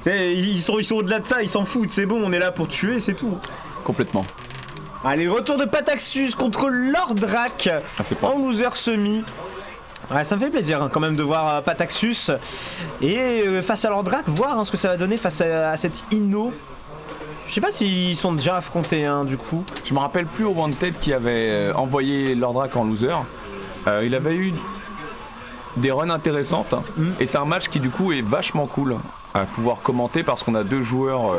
Ils sont au-delà de ça, ils s'en foutent, c'est bon, on est là pour tuer, c'est tout. Complètement. Allez, retour de Pataxus contre Lordrak en loser semi. Ouais, ça me fait plaisir quand même de voir Pataxus et face à Lordrak, voir ce que ça va donner face à cette Inno. Je sais pas s'ils sont déjà affrontés du coup. Je me rappelle plus au Wanted qui avait envoyé Lordrak en loser. Il avait eu des runs intéressantes et c'est un match qui du coup est vachement cool à pouvoir commenter parce qu'on a deux joueurs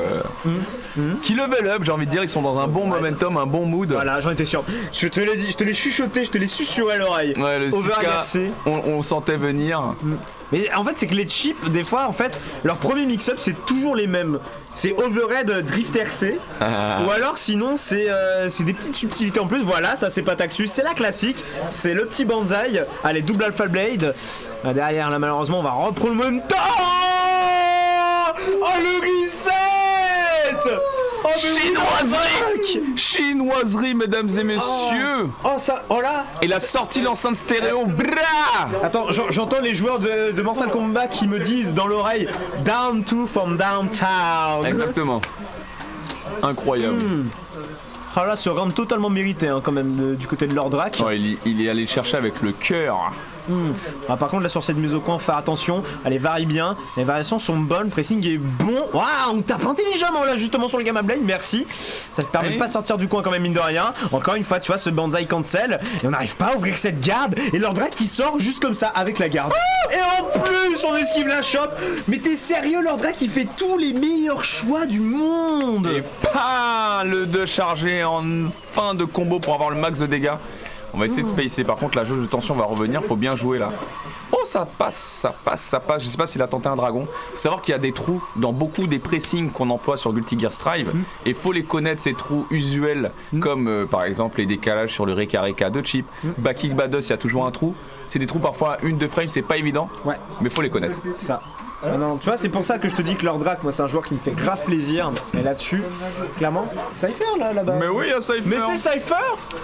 qui level up, j'ai envie de dire, ils sont dans un bon momentum, un bon mood. Voilà, j'en étais sûr. Je te l'ai dit, je te l'ai chuchoté, je te l'ai susurré à l'oreille. Ouais, le 6K, on sentait venir. Mais en fait, c'est que les chips, des fois, en fait, leur premier mix-up, c'est toujours les mêmes. C'est Overhead Drift RC. Ou alors, sinon, c'est des petites subtilités en plus. Voilà, ça, c'est Pataxus. C'est la classique. C'est le petit Banzai. Allez, double Alpha Blade. Derrière, là, malheureusement, on va reprendre le même temps. Oh, le reset! Oh, Chinoiserie, mesdames et messieurs. Oh là. Et la sortie l'enceinte stéréo, bra. Attends, j'entends les joueurs de Mortal Kombat qui me disent dans l'oreille Down to from downtown. Exactement. Incroyable. Ah là, ce round totalement mérité quand même du côté de Lordrak. Ouais, il est allé le chercher avec le cœur. Ah, par contre là sur cette mise au coin, faire attention, elle varie bien, les variations sont bonnes, le pressing est bon. Waouh, on tape intelligemment là justement sur le Gamma Blade, merci. Ça te permet de pas sortir du coin quand même, mine de rien. Encore une fois, tu vois, ce Banzai cancel et on n'arrive pas à ouvrir cette garde et Lordrak qui sort juste comme ça avec la garde. Et en plus on esquive la chope. Mais t'es sérieux, Lordrak il fait tous les meilleurs choix du monde. Et pas le 2 chargé en fin de combo pour avoir le max de dégâts. On va essayer de spacer, par contre la jauge de tension va revenir, faut bien jouer là. Oh, ça passe, je sais pas s'il a tenté un dragon. Faut savoir qu'il y a des trous dans beaucoup des pressings qu'on emploie sur Guilty Gear Strive et faut les connaître, ces trous usuels comme par exemple les décalages sur le Reka de Chip. Backkick Bados, il y a toujours un trou. C'est des trous parfois 1-2 frames, c'est pas évident, mais faut les connaître. C'est ça. Non, tu vois, c'est pour ça que je te dis que Lordrak, moi c'est un joueur qui me fait grave plaisir. Et là-dessus, clairement, Cypher là-bas. Mais oui, il y a Cypher. Mais c'est Cypher.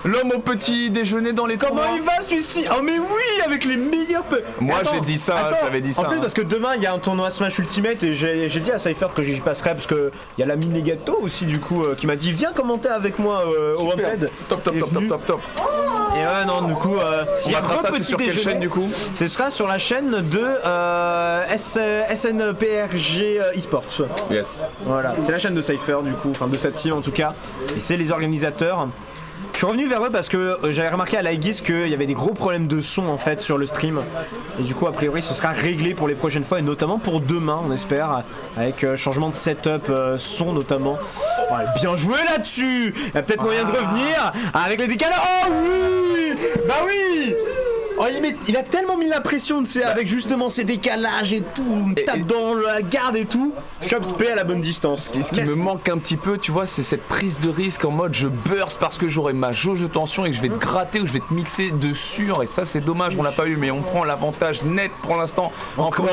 L'homme au petit déjeuner dans les tours. Comment il va celui-ci? Oh mais oui, avec les meilleurs Moi j'ai dit ça, j'avais dit ça. En plus parce que demain il y a un tournoi Smash Ultimate et j'ai dit à Cypher que j'y passerai parce que il y a l'ami Negato aussi du coup qui m'a dit viens commenter avec moi au Wanted. Top. Et ouais non du coup on mettra ça, c'est sur quelle chaîne du coup? Ce sera sur la chaîne de SNPRG eSports. Yes. Voilà, c'est la chaîne de Cypher du coup, enfin de cette team en tout cas. Et c'est les organisateurs. Je suis revenu vers eux parce que j'avais remarqué à l'Aegis qu'il y avait des gros problèmes de son en fait sur le stream. Et du coup a priori ce sera réglé pour les prochaines fois et notamment pour demain on espère. Avec changement de setup son notamment. Ouais, bien joué là-dessus. Il y a peut-être moyen de revenir avec les décalages. Oh oui. Bah oui. Oh, il a tellement mis la pression avec justement ses décalages et tout, on tape dans la garde et tout. Chops P à la bonne distance. Ce qui me manque un petit peu, tu vois, c'est cette prise de risque en mode je burst parce que j'aurai ma jauge de tension et que je vais te gratter ou je vais te mixer dessus. Et ça c'est dommage, on l'a pas eu, mais on prend l'avantage net pour l'instant. Encore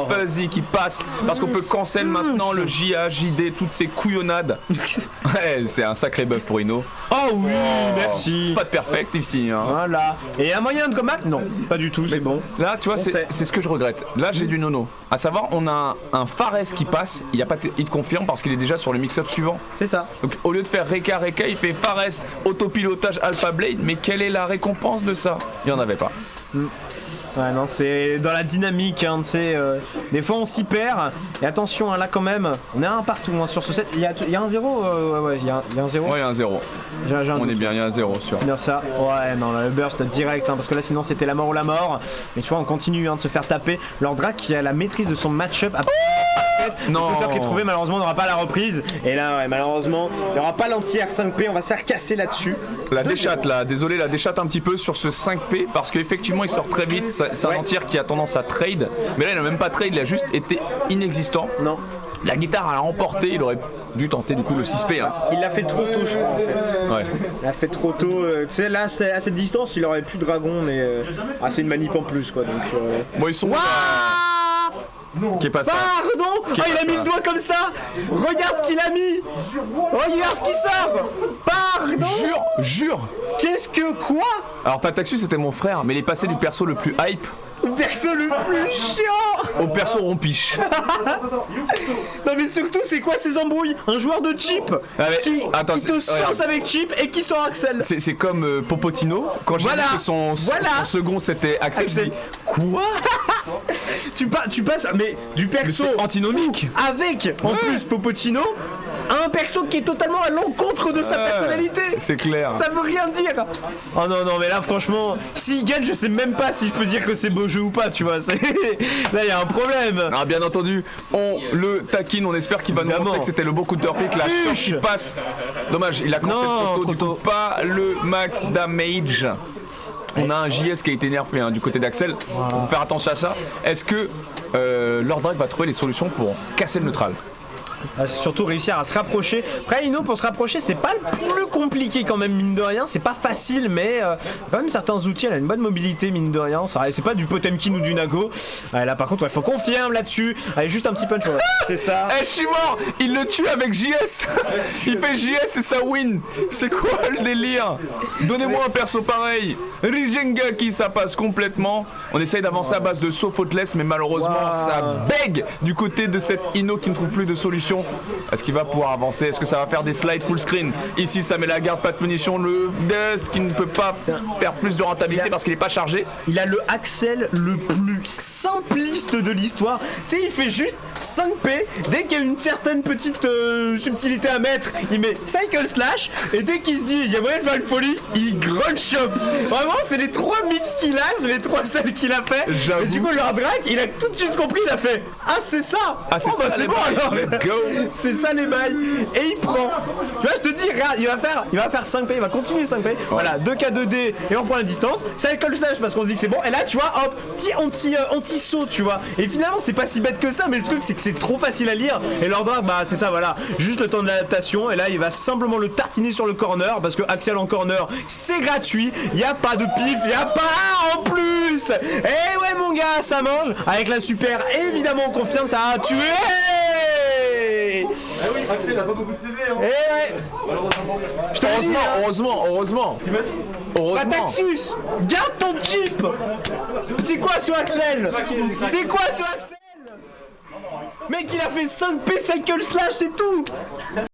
le fuzzy qui passe parce qu'on peut cancel maintenant le JA, JD, toutes ces couillonnades. Ouais, c'est un sacré buff pour Ino. Oh oui, merci. Pas de perfect ici. Hein. Voilà. Et un moyen de combat? Non, pas du tout, c'est bon. Là, tu vois, c'est ce que je regrette. Là, j'ai du nono. À savoir, on a un Fares qui passe, il te confirme parce qu'il est déjà sur le mix-up suivant. C'est ça. Donc, au lieu de faire Reka, il fait Fares, autopilotage Alpha Blade. Mais quelle est la récompense de ça? Il n'y en avait pas. Ouais, non, c'est dans la dynamique, tu sais. Des fois, on s'y perd. Et attention, là, quand même, on est à un partout sur ce set. Il y a un 0 ouais, il y a un 0. Ouais, il y a un 0. On est bien, il y a un 0 sûr. C'est bien ça. Ouais, non, le burst direct, parce que là, sinon, c'était la mort ou la mort. Mais tu vois, on continue de se faire taper. Lordrak qui a la maîtrise de son match-up. Non. Le cutter qui est trouvé, malheureusement, n'aura pas la reprise. Et là, ouais, malheureusement, il n'y aura pas l'anti-R 5P. On va se faire casser là-dessus. La déchatte, là, désolé, la déchatte un petit peu sur ce 5P parce qu'effectivement, il sort très vite. C'est un anti-R qui a tendance à trade. Mais là, il n'a même pas trade, il a juste été inexistant. Non. La guitare, elle a emporté. Il aurait dû tenter du coup le 6P. Hein. Il l'a fait trop tôt, je crois, en fait. Ouais. Il l'a fait trop tôt. Tu sais, là, à cette distance, il aurait plus de dragon, mais c'est une manip en plus, quoi. Donc. Bon, ils sont. Qui est pas ça. Pardon. Il a mis le doigt comme ça. Regarde ce qu'il a mis. Regarde ce qu'il sort. Pardon. Jure. Qu'est-ce que quoi? Alors Pataxus c'était mon frère, mais il est passé du perso le plus hype Au perso le plus chiant. Au perso rompiche. Non mais surtout c'est quoi ces embrouilles? Un joueur de chip Ah, mais, qui attends, te sauce avec chip et qui sort Axel. C'est comme Popotino, quand j'ai Voilà. vu que son second c'était Axel, je Axel. dis quoi? Tu passes mais du Mais perso c'est antinomique. avec en plus Popotino un perso qui est totalement à l'encontre de sa personnalité. C'est clair. Ça veut rien dire. Oh non non mais là franchement, s'il gagne je sais même pas si je peux dire que c'est beau jeu ou pas, tu vois. Là il y a un problème. Ah, bien entendu, on le taquine, on espère qu'il va nous montrer que c'était le beau coup de pick, la chance qui passe. Dommage, il a commencé Non, trop tôt, trop du coup, tôt. pas le max damage. On a un JS qui a été nerfé du côté d'Axel. Faut faire attention à ça. Est-ce que Lord Drake va trouver les solutions pour casser le neutral? Surtout réussir à se rapprocher. Après Ino pour se rapprocher c'est pas le plus compliqué quand même mine de rien, c'est pas facile mais quand même certains outils, elle a une bonne mobilité mine de rien, c'est pas du Potemkin ou du Nago. Là par contre il faut confirmer là-dessus, allez juste un petit punch, voilà. C'est ça. Eh, je suis mort. Il le tue avec JS. Il fait JS et ça win. C'est quoi le délire? Donnez-moi un perso pareil. Rijengaki, ça passe complètement. On essaye d'avancer à base de saut faultless, mais malheureusement ça bègue du côté de cette Ino qui ne trouve plus de solution. Est-ce qu'il va pouvoir avancer? Est-ce que ça va faire des slides full screen? Ici ça met la garde, pas de punition. Le Dust qui ne peut pas faire plus de rentabilité parce qu'il n'est pas chargé. Il a le Axel le plus simpliste de l'histoire. Tu sais, il fait juste 5P. Dès qu'il y a une certaine petite subtilité à mettre, il met Cycle Slash. Et dès qu'il se dit il y a moyen de faire une folie, il Grunge Shop. Vraiment, c'est les 3 mix qu'il a, c'est les 3 seuls qu'il a fait. J'avoue. Et du coup, Lord Drake, il a tout de suite compris, il a fait ah, c'est ça. Ah, c'est ça, c'est les bon bails. alors. Let's go. C'est ça les bails. Et il prend. Tu vois, je te dis, regarde, il va faire 5P, il va continuer 5P. Voilà, 2K2D et on prend la distance. Cycle Slash parce qu'on se dit que c'est bon. Et là, tu vois, hop, petit anti-saut, tu vois. Et finalement, c'est pas si bête que ça, mais le truc, c'est que c'est trop facile à lire. Et Lord Drake, bah, c'est ça, voilà. Juste le temps de l'adaptation. Et là, il va simplement le tartiner sur le corner parce que Axel en corner, c'est gratuit. Il y a pas de pif, il y a pas en plus. Et ouais, mon gars, ça mange. Avec la super, évidemment, on confirme, ça a tué. Ah oui, Axel il a pas beaucoup de PV. Hein. Eh ouais. Je te le dis, hein. Heureusement. Pataxus, garde ton chip. C'est quoi sur Axel? C'est quoi sur Axel? Mec, il a fait 5P Cycle Slash, c'est tout.